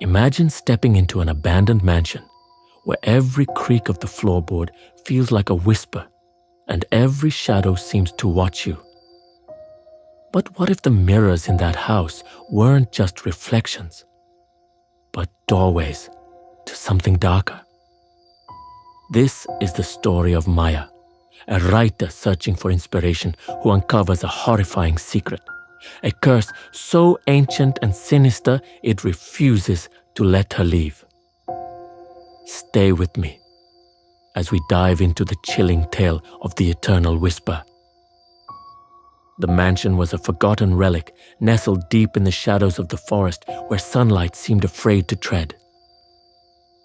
Imagine stepping into an abandoned mansion where every creak of the floorboard feels like a whisper and every shadow seems to watch you. But what if the mirrors in that house weren't just reflections, but doorways to something darker? This is the story of Maya, a writer searching for inspiration who uncovers a horrifying secret, a curse so ancient and sinister it refuses to let her leave. Stay with me as we dive into the chilling tale of the Eternal Whisper. The mansion was a forgotten relic nestled deep in the shadows of the forest where sunlight seemed afraid to tread.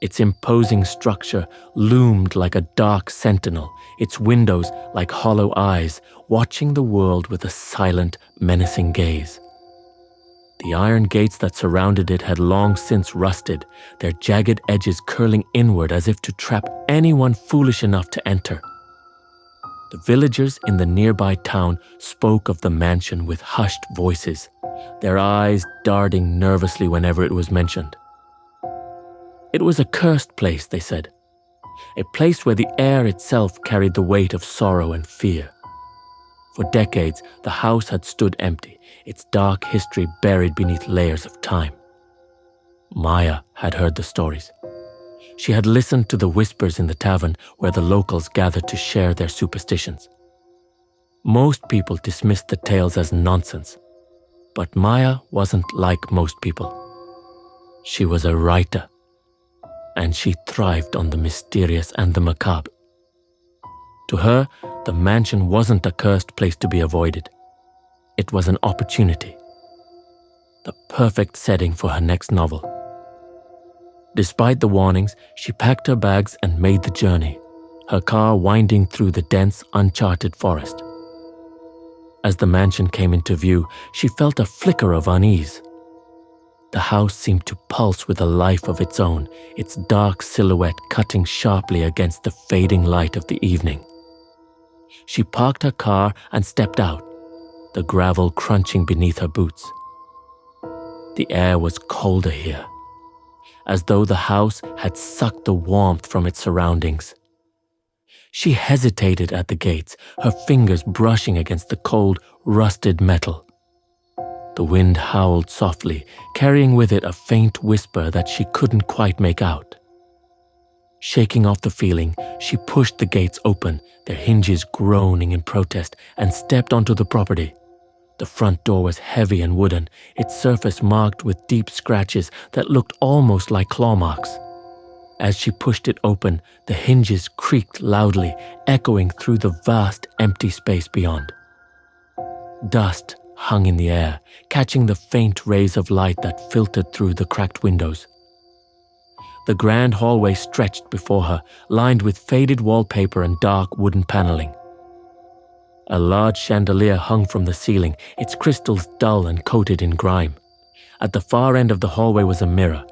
Its imposing structure loomed like a dark sentinel, its windows like hollow eyes, watching the world with a silent, menacing gaze. The iron gates that surrounded it had long since rusted, their jagged edges curling inward as if to trap anyone foolish enough to enter. The villagers in the nearby town spoke of the mansion with hushed voices, their eyes darting nervously whenever it was mentioned. It was a cursed place, they said, a place where the air itself carried the weight of sorrow and fear. For decades, the house had stood empty, its dark history buried beneath layers of time. Maya had heard the stories. She had listened to the whispers in the tavern where the locals gathered to share their superstitions. Most people dismissed the tales as nonsense, but Maya wasn't like most people. She was a writer, and she thrived on the mysterious and the macabre. To her, the mansion wasn't a cursed place to be avoided. It was an opportunity, the perfect setting for her next novel. Despite the warnings, she packed her bags and made the journey, her car winding through the dense, uncharted forest. As the mansion came into view, she felt a flicker of unease. The house seemed to pulse with a life of its own, its dark silhouette cutting sharply against the fading light of the evening. She parked her car and stepped out, the gravel crunching beneath her boots. The air was colder here, as though the house had sucked the warmth from its surroundings. She hesitated at the gates, her fingers brushing against the cold, rusted metal. The wind howled softly, carrying with it a faint whisper that she couldn't quite make out. Shaking off the feeling, she pushed the gates open, their hinges groaning in protest, and stepped onto the property. The front door was heavy and wooden, its surface marked with deep scratches that looked almost like claw marks. As she pushed it open, the hinges creaked loudly, echoing through the vast, empty space beyond. Dust hung in the air, catching the faint rays of light that filtered through the cracked windows. The grand hallway stretched before her, lined with faded wallpaper and dark wooden paneling. A large chandelier hung from the ceiling, its crystals dull and coated in grime. At the far end of the hallway was a mirror.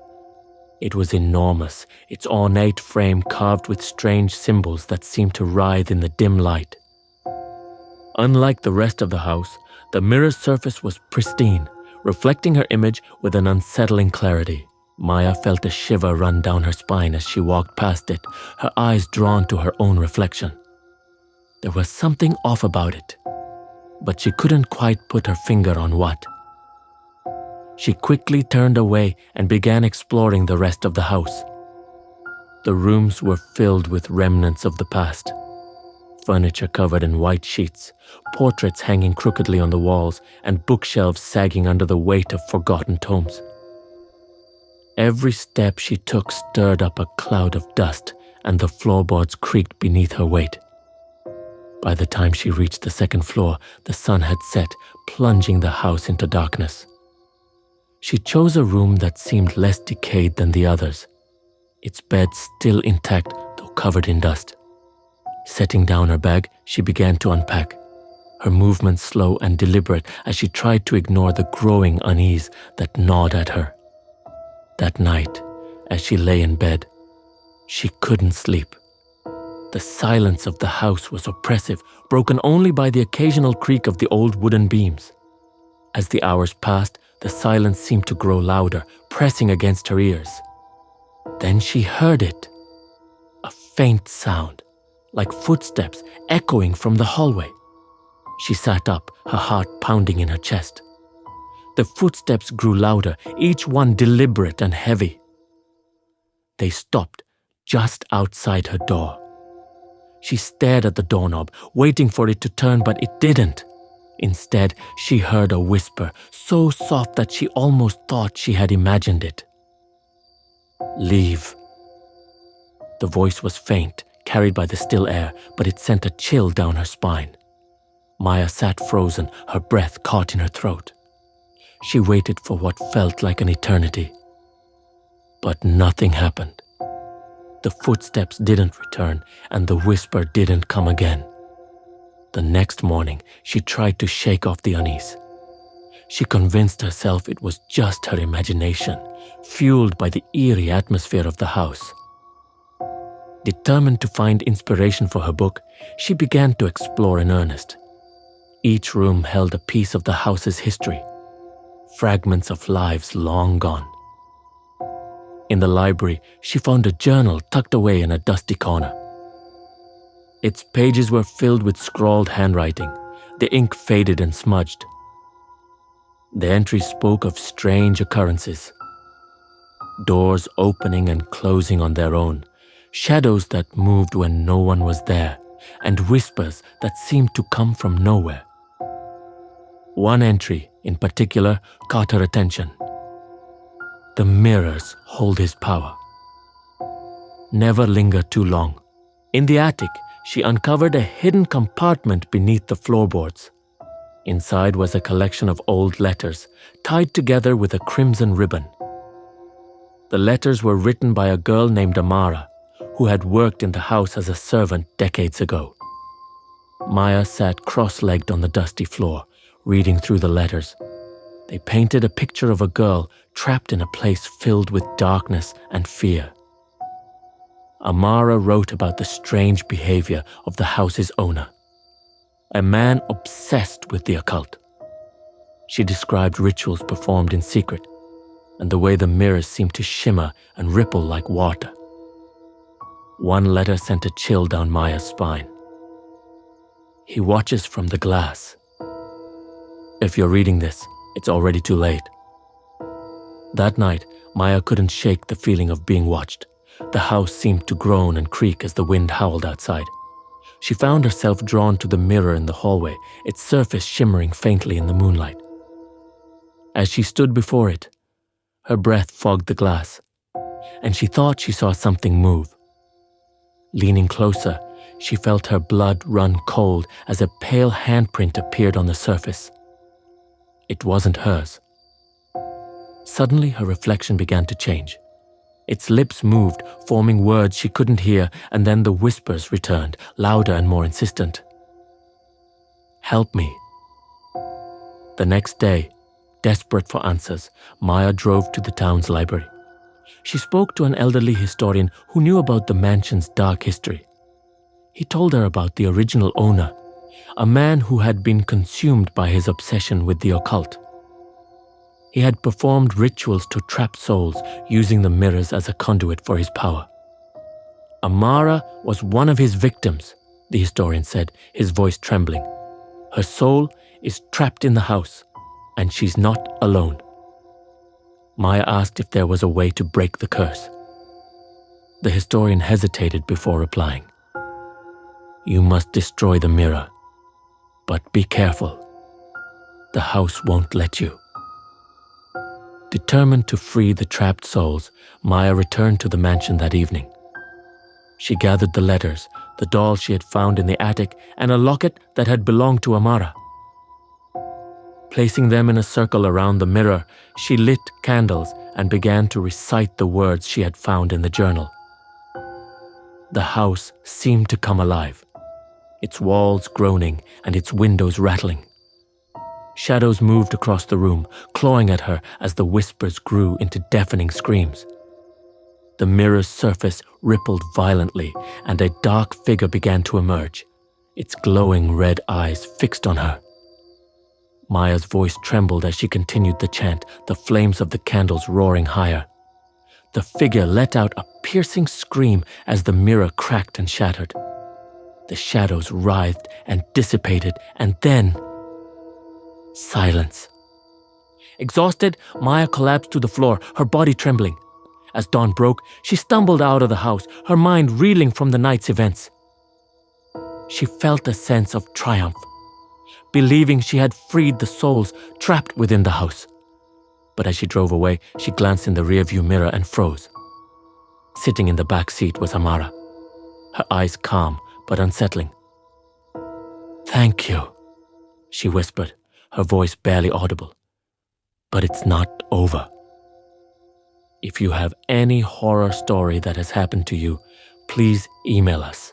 It was enormous, its ornate frame carved with strange symbols that seemed to writhe in the dim light. Unlike the rest of the house, the mirror's surface was pristine, reflecting her image with an unsettling clarity. Maya felt a shiver run down her spine as she walked past it, her eyes drawn to her own reflection. There was something off about it, but she couldn't quite put her finger on what. She quickly turned away and began exploring the rest of the house. The rooms were filled with remnants of the past. Furniture covered in white sheets, portraits hanging crookedly on the walls, and bookshelves sagging under the weight of forgotten tomes. Every step she took stirred up a cloud of dust, and the floorboards creaked beneath her weight. By the time she reached the second floor, the sun had set, plunging the house into darkness. She chose a room that seemed less decayed than the others, its bed still intact though covered in dust. Setting down her bag, she began to unpack, her movements slow and deliberate as she tried to ignore the growing unease that gnawed at her. That night, as she lay in bed, she couldn't sleep. The silence of the house was oppressive, broken only by the occasional creak of the old wooden beams. As the hours passed, the silence seemed to grow louder, pressing against her ears. Then she heard it. A faint sound, like footsteps echoing from the hallway. She sat up, her heart pounding in her chest. The footsteps grew louder, each one deliberate and heavy. They stopped just outside her door. She stared at the doorknob, waiting for it to turn, but it didn't. Instead, she heard a whisper, so soft that she almost thought she had imagined it. "Leave." The voice was faint, carried by the still air, but it sent a chill down her spine. Maya sat frozen, her breath caught in her throat. She waited for what felt like an eternity. But nothing happened. The footsteps didn't return, and the whisper didn't come again. The next morning, she tried to shake off the unease. She convinced herself it was just her imagination, fueled by the eerie atmosphere of the house. Determined to find inspiration for her book, she began to explore in earnest. Each room held a piece of the house's history, fragments of lives long gone. In the library, she found a journal tucked away in a dusty corner. Its pages were filled with scrawled handwriting, the ink faded and smudged. The entries spoke of strange occurrences, doors opening and closing on their own, shadows that moved when no one was there, and whispers that seemed to come from nowhere. One entry, in particular, caught her attention. The mirrors hold his power. Never linger too long. In the attic, she uncovered a hidden compartment beneath the floorboards. Inside was a collection of old letters, tied together with a crimson ribbon. The letters were written by a girl named Amara, who had worked in the house as a servant decades ago. Maya sat cross-legged on the dusty floor, reading through the letters. They painted a picture of a girl trapped in a place filled with darkness and fear. Amara wrote about the strange behavior of the house's owner, a man obsessed with the occult. She described rituals performed in secret and the way the mirrors seemed to shimmer and ripple like water. One letter sent a chill down Maya's spine. "He watches from the glass. If you're reading this, it's already too late." That night, Maya couldn't shake the feeling of being watched. The house seemed to groan and creak as the wind howled outside. She found herself drawn to the mirror in the hallway, its surface shimmering faintly in the moonlight. As she stood before it, her breath fogged the glass, and she thought she saw something move. Leaning closer, she felt her blood run cold as a pale handprint appeared on the surface. It wasn't hers. Suddenly, her reflection began to change. Its lips moved, forming words she couldn't hear, and then the whispers returned, louder and more insistent. "Help me." The next day, desperate for answers, Maya drove to the town's library. She spoke to an elderly historian who knew about the mansion's dark history. He told her about the original owner, a man who had been consumed by his obsession with the occult. He had performed rituals to trap souls, using the mirrors as a conduit for his power. Amara was one of his victims, the historian said, his voice trembling. Her soul is trapped in the house, and she's not alone. Maya asked if there was a way to break the curse. The historian hesitated before replying. "You must destroy the mirror, but be careful. The house won't let you." Determined to free the trapped souls, Maya returned to the mansion that evening. She gathered the letters, the doll she had found in the attic, and a locket that had belonged to Amara. Placing them in a circle around the mirror, she lit candles and began to recite the words she had found in the journal. The house seemed to come alive, its walls groaning and its windows rattling. Shadows moved across the room, clawing at her as the whispers grew into deafening screams. The mirror's surface rippled violently, and a dark figure began to emerge, its glowing red eyes fixed on her. Maya's voice trembled as she continued the chant, the flames of the candles roaring higher. The figure let out a piercing scream as the mirror cracked and shattered. The shadows writhed and dissipated, and then silence. Exhausted, Maya collapsed to the floor, her body trembling. As dawn broke, she stumbled out of the house, her mind reeling from the night's events. She felt a sense of triumph, believing she had freed the souls trapped within the house. But as she drove away, she glanced in the rearview mirror and froze. Sitting in the back seat was Amara, her eyes calm but unsettling. "Thank you," she whispered, her voice barely audible. "But it's not over." If you have any horror story that has happened to you, please email us